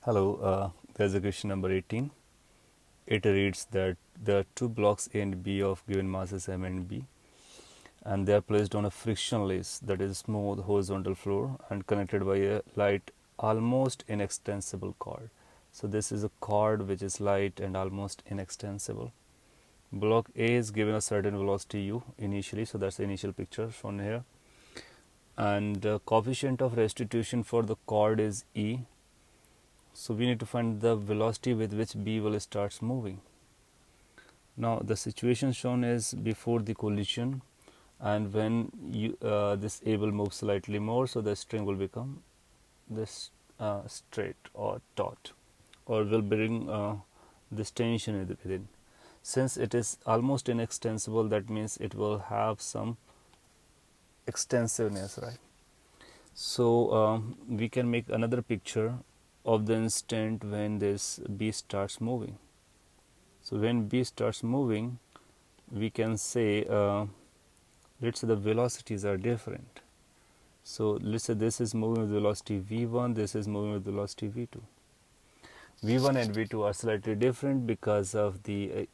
Hello, there's a question number 18. It reads that there are two blocks A and B of given masses M and B, and they are placed on a frictionless, that is smooth horizontal floor, and connected by a light, almost inextensible cord. So this is a cord which is light and almost inextensible. Block A is given a certain velocity u initially, so that's the initial picture shown here. And coefficient of restitution for the cord is E. So we need to find the velocity with which B will start moving. Now the situation shown is before the collision, and when this A will move slightly more, so the string will become this straight or taut, or will bring this tension within. Since it is almost inextensible, that means it will have some extensiveness, right? So we can make another picture of the instant when this B starts moving. So when B starts moving, we can say, let's say the velocities are different. So let's say this is moving with velocity v1, this is moving with velocity v2. v1 and v2 are slightly different because of the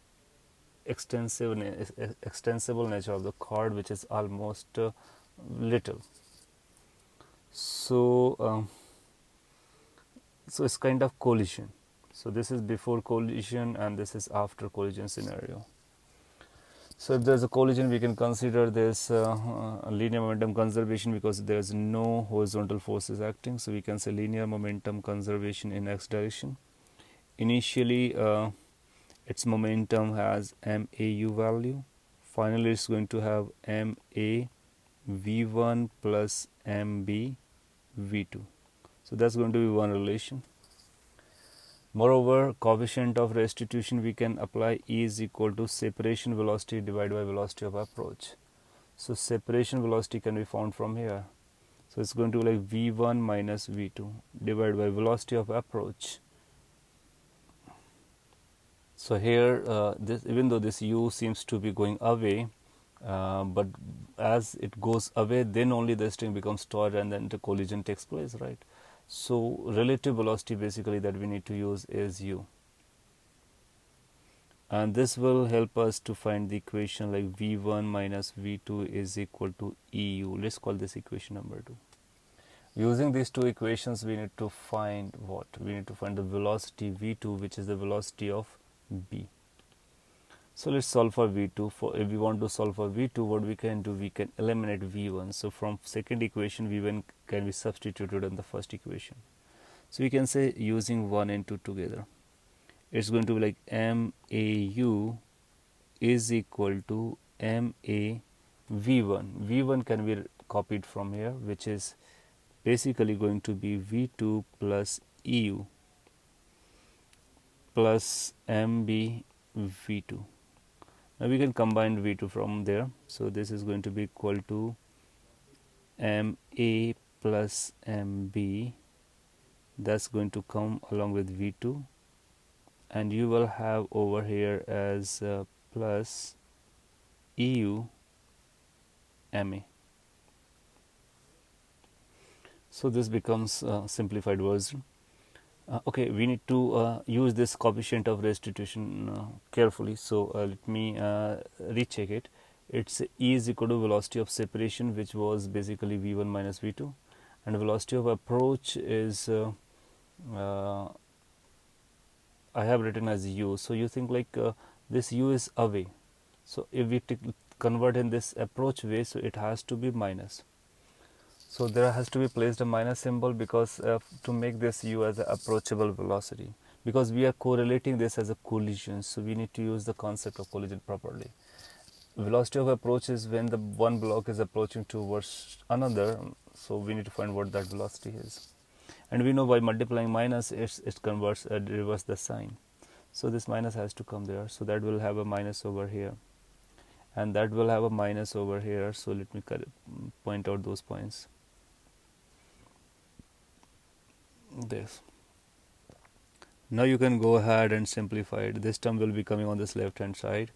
extensible nature of the cord, which is almost little. So it's kind of collision. So this is before collision and this is after collision scenario. So if there's a collision, we can consider this linear momentum conservation because there's no horizontal forces acting. So we can say linear momentum conservation in x direction. Initially, its momentum has MAU value. Finally, it's going to have MA V1 plus MB V2. So that's going to be one relation. Moreover, coefficient of restitution, we can apply E is equal to separation velocity divided by velocity of approach. So separation velocity can be found from here. So it's going to be like V1 minus V2 divided by velocity of approach. So here, even though this U seems to be going away, but as it goes away, then only the string becomes taut and then the collision takes place, right? So relative velocity basically that we need to use is U. And this will help us to find the equation like V1 minus V2 is equal to EU. Let's call this equation number 2. Using these two equations, we need to find what? We need to find the velocity V2, which is the velocity of B. So let's solve for V2. If we want to solve for V2, what we can do, we can eliminate V1. So from second equation, V1 can be substituted in the first equation. So we can say using 1 and 2 together, it's going to be like MAU is equal to MA V1. V1 can be copied from here, which is basically going to be V2 plus EU plus MB V2. Now we can combine V2 from there. So this is going to be equal to MA plus MB. That's going to come along with V2. And you will have over here as plus EU MA. So this becomes a simplified version. Okay, we need to use this coefficient of restitution carefully. So let me recheck it. It's E is equal to velocity of separation, which was basically V1 minus V2, and velocity of approach is I have written as U. So you think like this U is away. So if we convert in this approach way, so it has to be minus. So there has to be placed a minus symbol because to make this U as an approachable velocity, because we are correlating this as a collision. So we need to use the concept of collision properly. Velocity of approach is when the one block is approaching towards another. So we need to find what that velocity is. And we know by multiplying minus, it converts, reverse the sign. So this minus has to come there. So that will have a minus over here. And that will have a minus over here. So let me point out those points. This. Now you can go ahead and simplify it. This term will be coming on this left hand side,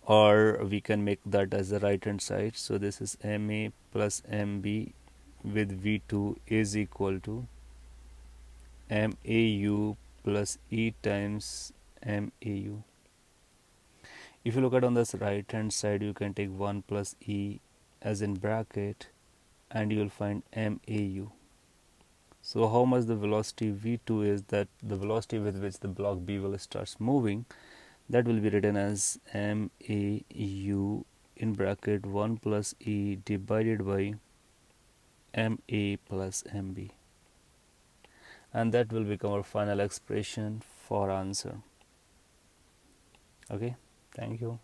or we can make that as the right hand side. So this is MA plus MB with V2 is equal to MAU plus E times MAU. If you look at on this right hand side, you can take 1 plus E as in bracket and you will find MAU. So how much the velocity V2 is, that the velocity with which the block B will start moving, that will be written as MAU in bracket 1 plus E divided by MA plus MB, and that will become our final expression for answer. Okay, thank you.